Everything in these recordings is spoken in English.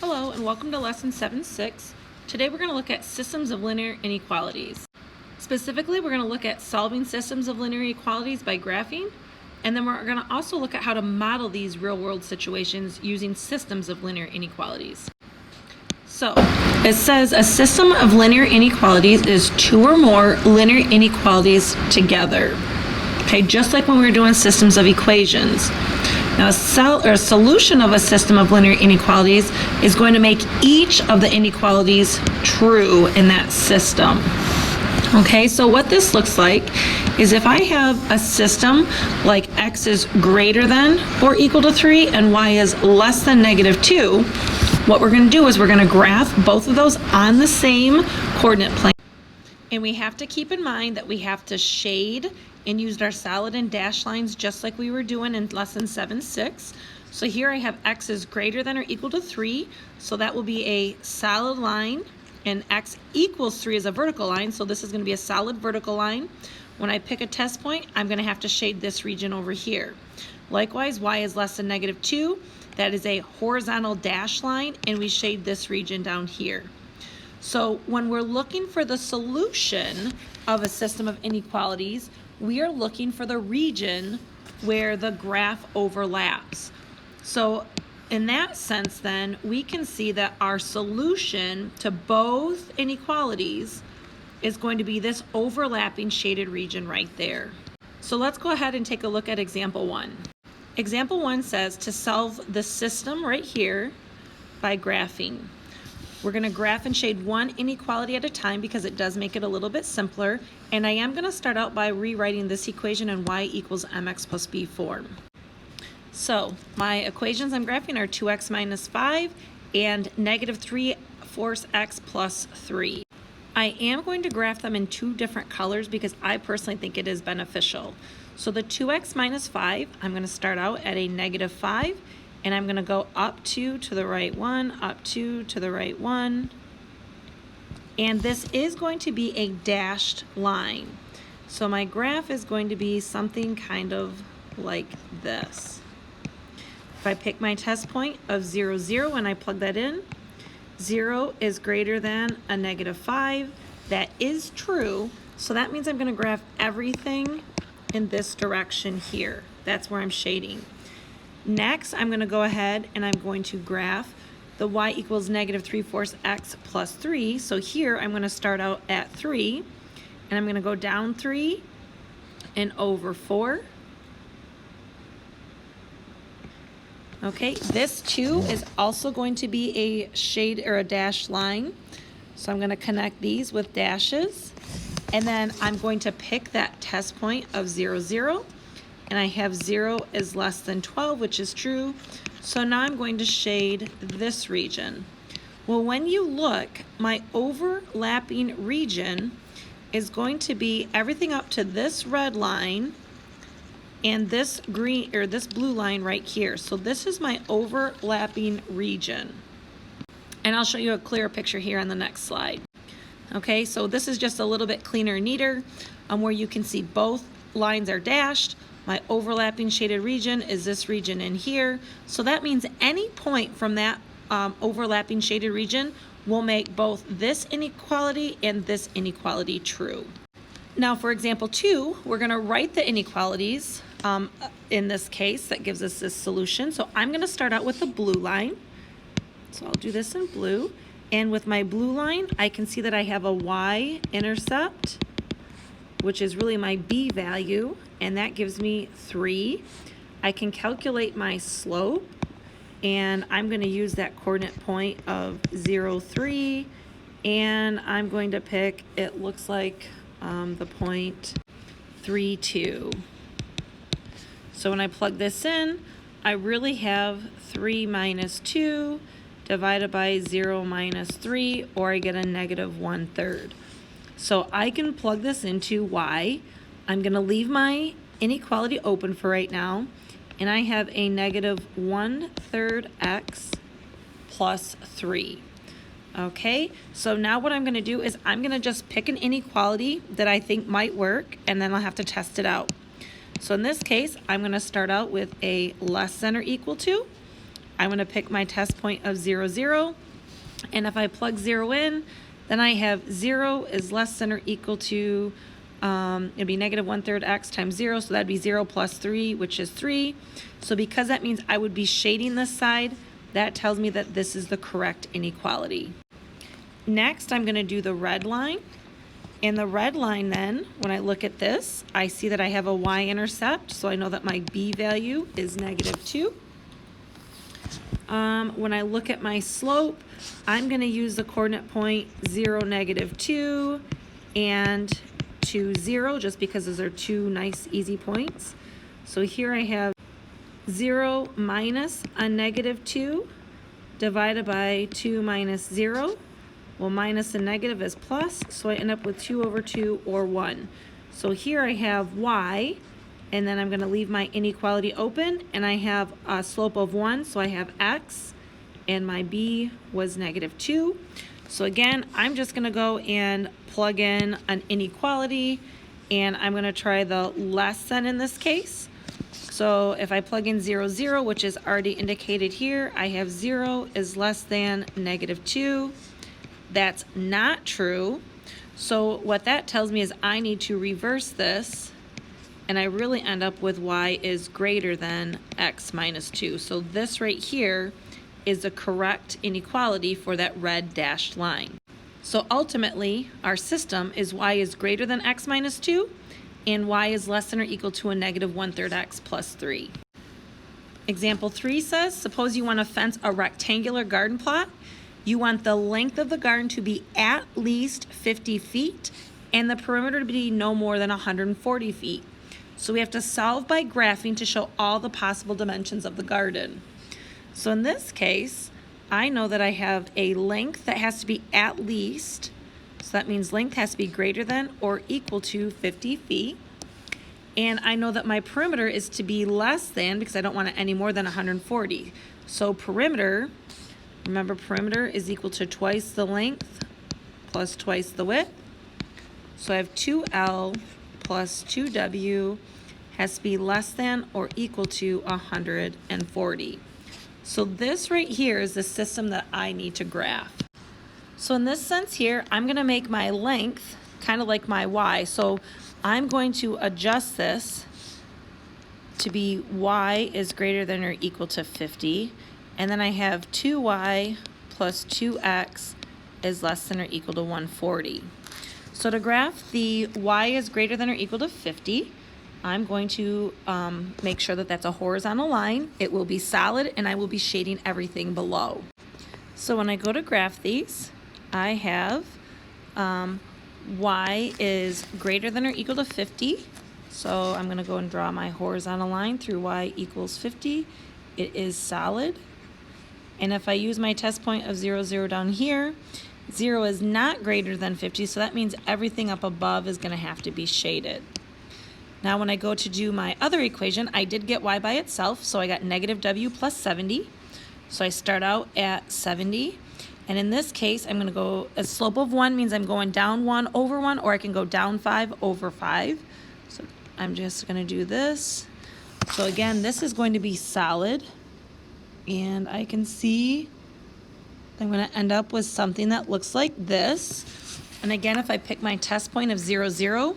Hello and welcome to lesson 7.6. Today we're going to look at systems of linear inequalities. Specifically, we're going to look at solving systems of linear inequalities by graphing, and then we're going to also look at how to model these real-world situations using systems of linear inequalities. So, it says a system of linear inequalities is two or more linear inequalities together. Okay, just like when we were doing systems of equations. Now, a solution of a system of linear inequalities is going to make each of the inequalities true in that system. Okay, so what this looks like is if I have a system like x is greater than or equal to 3 and y is less than -2, what we're going to do is we're going to graph both of those on the same coordinate plane. And we have to keep in mind that we have to shade and used our solid and dashed lines just like we were doing in lesson 7.6. So here I have x is greater than or equal to 3, so that will be a solid line, and x equals 3 is a vertical line, so this is going to be a solid vertical line. When I pick a test point, I'm going to have to shade this region over here. Likewise, y is less than -2, that is a horizontal dashed line, and we shade this region down here. So when we're looking for the solution of a system of inequalities, we are looking for the region where the graph overlaps. So in that sense then, we can see that our solution to both inequalities is going to be this overlapping shaded region right there. So let's go ahead and take a look at example 1. Example 1 says to solve the system right here by graphing. We're going to graph and shade one inequality at a time because it does make it a little bit simpler. And I am going to start out by rewriting this equation in y equals mx plus b form. So my equations I'm graphing are 2x minus 5 and -3 force x plus 3. I am going to graph them in two different colors because I personally think it is beneficial. So the 2x minus 5, I'm going to start out at a -5. And I'm going to go up 2 to the right 1, up 2 to the right 1. And this is going to be a dashed line. So my graph is going to be something kind of like this. If I pick my test point of 0, 0, and I plug that in, 0 is greater than a -5. That is true. So that means I'm going to graph everything in this direction here. That's where I'm shading. Next, I'm going to go ahead and I'm going to graph the y equals -3 force x plus 3. So here I'm going to start out at 3, and I'm going to go down 3 and over 4. Okay, this too is also going to be a shade or a dashed line. So I'm going to connect these with dashes, and then I'm going to pick that test point of 0, 0. And I have 0 is less than 12, which is true. So now I'm going to shade this region. Well, when you look, my overlapping region is going to be everything up to this red line and this green or this blue line right here. So this is my overlapping region. And I'll show you a clearer picture here on the next slide. Okay, so this is just a little bit cleaner and neater where you can see both lines are dashed. My overlapping shaded region is this region in here. So that means any point from that overlapping shaded region will make both this inequality and this inequality true. Now for example 2, we're going to write the inequalities in this case that gives us this solution. So I'm going to start out with the blue line. So I'll do this in blue. And with my blue line, I can see that I have a y-intercept, which is really my b value, and that gives me 3. I can calculate my slope, and I'm going to use that coordinate point of 0, 3, and I'm going to pick, it looks like the point 3, 2. So when I plug this in, I really have 3 minus 2 divided by 0 minus 3, or I get a -1/3. So I can plug this into y. I'm going to leave my inequality open for right now, and I have a -1/3 x plus 3. Okay, so now what I'm going to do is I'm going to just pick an inequality that I think might work, and then I'll have to test it out. So in this case, I'm going to start out with a less than or equal to, I'm going to pick my test point of 0, 0. And if I plug 0 in, then I have 0 is less than or equal to, it'd be negative 1/3 x times 0. So that'd be 0 plus 3, which is 3. So because that means I would be shading this side, that tells me that this is the correct inequality. Next, I'm going to do the red line. And the red line then, when I look at this, I see that I have a y-intercept, so I know that my b value is negative 2. When I look at my slope, I'm going to use the coordinate point 0, negative 2, and 2, 0, just because those are two nice, easy points. So here I have 0 minus a negative 2 divided by 2 minus 0. Well, minus and negative is plus, so I end up with 2 over 2 or 1. So here I have y, and then I'm going to leave my inequality open, and I have a slope of 1, so I have x, and my b was negative 2. So again, I'm just going to go and plug in an inequality, and I'm going to try the less than in this case. So if I plug in 0, 0, which is already indicated here, I have 0 is less than negative 2. That's not true. So what that tells me is I need to reverse this, and I really end up with y is greater than x minus 2. So this right here is the correct inequality for that red dashed line. So ultimately, our system is y is greater than x minus 2, and y is less than or equal to a negative 1/3 x plus 3. Example 3 says, suppose you want to fence a rectangular garden plot. You want the length of the garden to be at least 50 feet and the perimeter to be no more than 140 feet. So we have to solve by graphing to show all the possible dimensions of the garden. So in this case, I know that I have a length that has to be at least, so that means length has to be greater than or equal to 50 feet. And I know that my perimeter is to be less than, because I don't want it any more than 140. So perimeter, remember perimeter is equal to twice the length plus twice the width. So I have 2L plus 2W has to be less than or equal to 140. So this right here is the system that I need to graph. So in this sense here, I'm going to make my length kind of like my y. So I'm going to adjust this to be y is greater than or equal to 50. And then I have 2y plus 2x is less than or equal to 140. So to graph the y is greater than or equal to 50, I'm going to make sure that that's a horizontal line. It will be solid, and I will be shading everything below. So when I go to graph these, I have y is greater than or equal to 50. So I'm going to go and draw my horizontal line through y equals 50. It is solid. And if I use my test point of 0, 0 down here, 0 is not greater than 50, so that means everything up above is going to have to be shaded. Now when I go to do my other equation, I did get y by itself, so I got negative w plus 70. So I start out at 70. And in this case, I'm going to go, a slope of 1 means I'm going down 1 over 1, or I can go down 5 over 5. So I'm just going to do this. So again, this is going to be solid. And I can see I'm going to end up with something that looks like this. And again, if I pick my test point of 0, 0,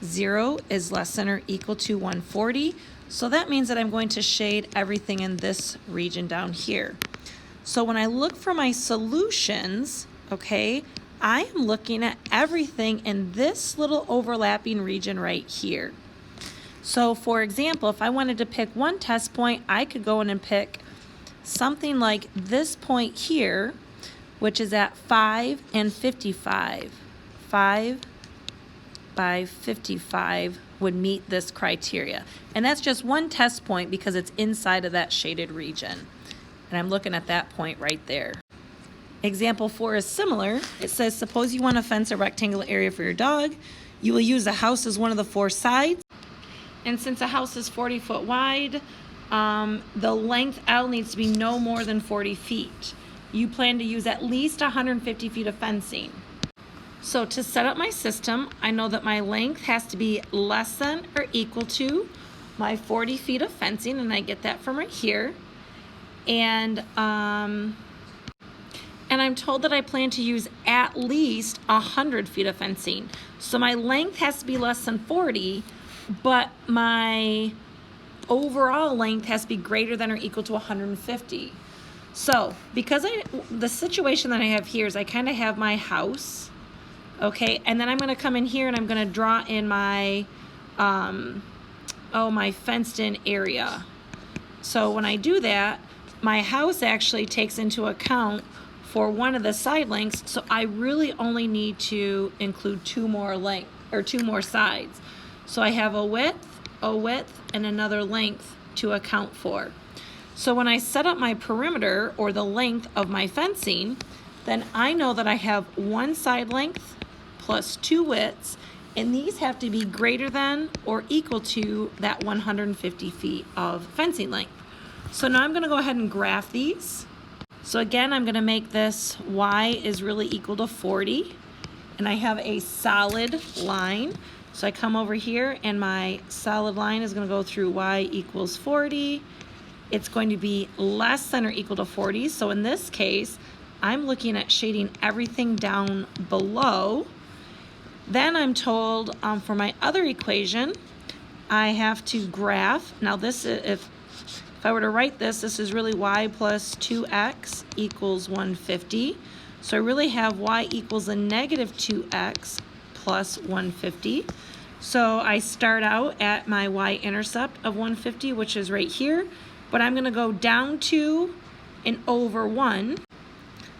0 is less than or equal to 140. So that means that I'm going to shade everything in this region down here. So when I look for my solutions, okay, I am looking at everything in this little overlapping region right here. So for example, if I wanted to pick one test point, I could go in and pick something like this point here, which is at 5 and 55. 5 by 55 would meet this criteria. And that's just one test point because it's inside of that shaded region. And I'm looking at that point right there. Example 4 is similar. It says, suppose you want to fence a rectangular area for your dog. You will use a house as one of the 4 sides. And since a house is 40 foot wide, the length L needs to be no more than 40 feet. You plan to use at least 150 feet of fencing. So to set up my system, I know that my length has to be less than or equal to my 40 feet of fencing, and I get that from right here. And I'm told that I plan to use at least 100 feet of fencing. So my length has to be less than 40, but my overall length has to be greater than or equal to 150. So because the situation that I have here is I kind of have my house, okay, and then I'm going to come in here and I'm going to draw in my my fenced in area. So when I do that, my house actually takes into account for one of the side lengths, so I really only need to include two more sides. So I have a width, and another length to account for. So when I set up my perimeter, or the length of my fencing, then I know that I have one side length plus two widths, and these have to be greater than or equal to that 150 feet of fencing length. So now I'm going to go ahead and graph these. So again, I'm going to make this y is really equal to 40, and I have a solid line. So I come over here and my solid line is going to go through y equals 40. It's going to be less than or equal to 40. So in this case, I'm looking at shading everything down below. Then I'm told for my other equation, I have to graph. Now this, if I were to write this, this is really y plus 2x equals 150. So I really have y equals a negative 2x plus 150. So I start out at my y-intercept of 150, which is right here, but I'm going to go down 2 and over 1.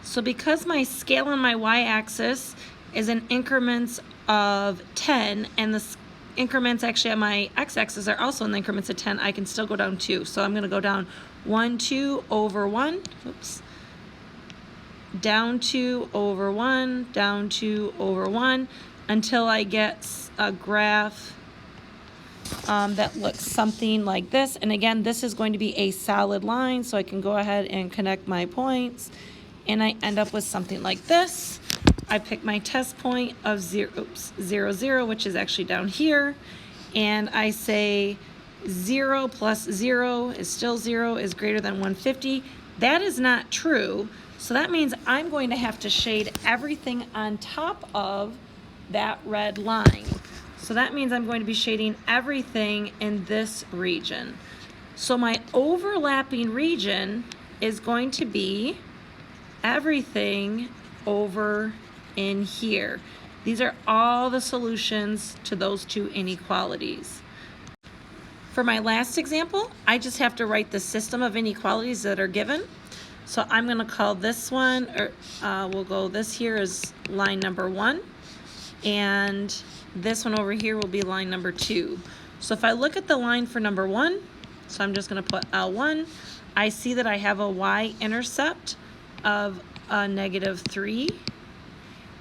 So because my scale on my y-axis is in increments of 10, and the increments actually on my x-axis are also in the increments of 10, I can still go down 2. So I'm going to go down 1, 2 over 1, oops, down 2 over 1, down 2 over 1, until I get a graph that looks something like this. And again, this is going to be a solid line, so I can go ahead and connect my points, and I end up with something like this. I pick my test point of 0, 0, which is actually down here, and I say 0 plus 0 is still 0, is greater than 150. That is not true, so that means I'm going to have to shade everything on top of that red line. So that means I'm going to be shading everything in this region. So my overlapping region is going to be everything over in here. These are all the solutions to those two inequalities. For my last example, I just have to write the system of inequalities that are given. So I'm going to call this one, or we'll go, this here is line number 1, and this one over here will be line number 2. So if I look at the line for number 1, so I'm just going to put L1, I see that I have a y-intercept of a negative 3,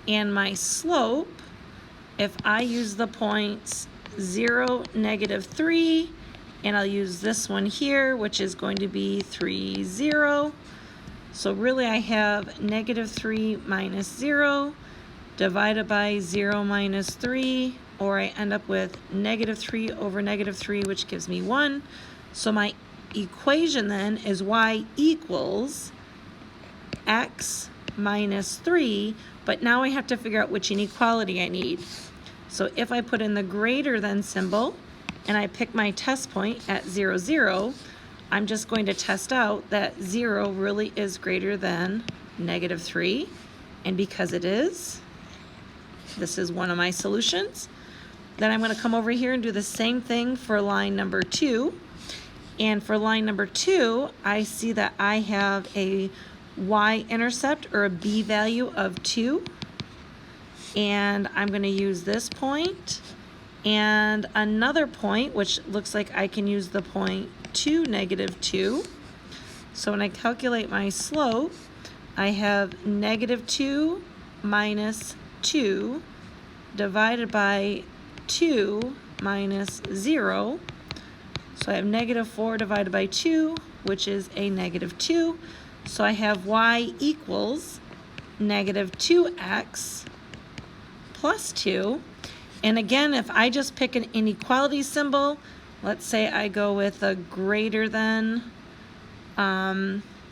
and my slope, if I use the points 0, negative 3, and I'll use this one here, which is going to be 3, 0. So really I have negative 3 minus 0 divided by 0 minus 3, or I end up with negative 3 over negative 3, which gives me 1. So my equation then is y equals x minus 3, but now I have to figure out which inequality I need. So if I put in the greater than symbol and I pick my test point at 0, 0, I'm just going to test out that 0 really is greater than negative 3, and because it is, this is one of my solutions. Then I'm going to come over here and do the same thing for line number 2. And for line number 2, I see that I have a y-intercept, or a b value of 2. And I'm going to use this point and another point, which looks like I can use the point 2, negative 2. So when I calculate my slope, I have negative 2 minus 2 divided by 2 minus 0. So I have negative 4 divided by 2, which is a negative 2. So I have y equals negative 2x plus 2. And again, if I just pick an inequality symbol, let's say I go with a greater than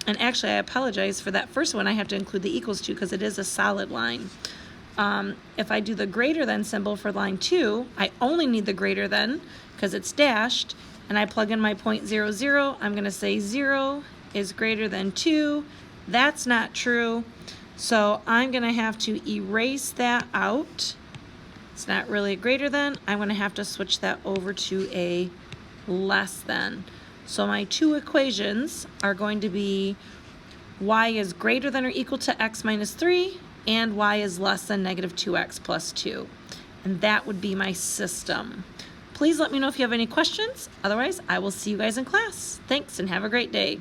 And actually, I apologize for that first one. I have to include the equals to because it is a solid line. If I do the greater than symbol for line 2, I only need the greater than because it's dashed, and I plug in my 0.00. I'm going to say 0 is greater than 2. That's not true. So I'm going to have to erase that out. It's not really a greater than. I'm going to have to switch that over to a less than. So my two equations are going to be y is greater than or equal to x minus 3 and y is less than negative 2x plus 2. And that would be my system. Please let me know if you have any questions. Otherwise, I will see you guys in class. Thanks and have a great day.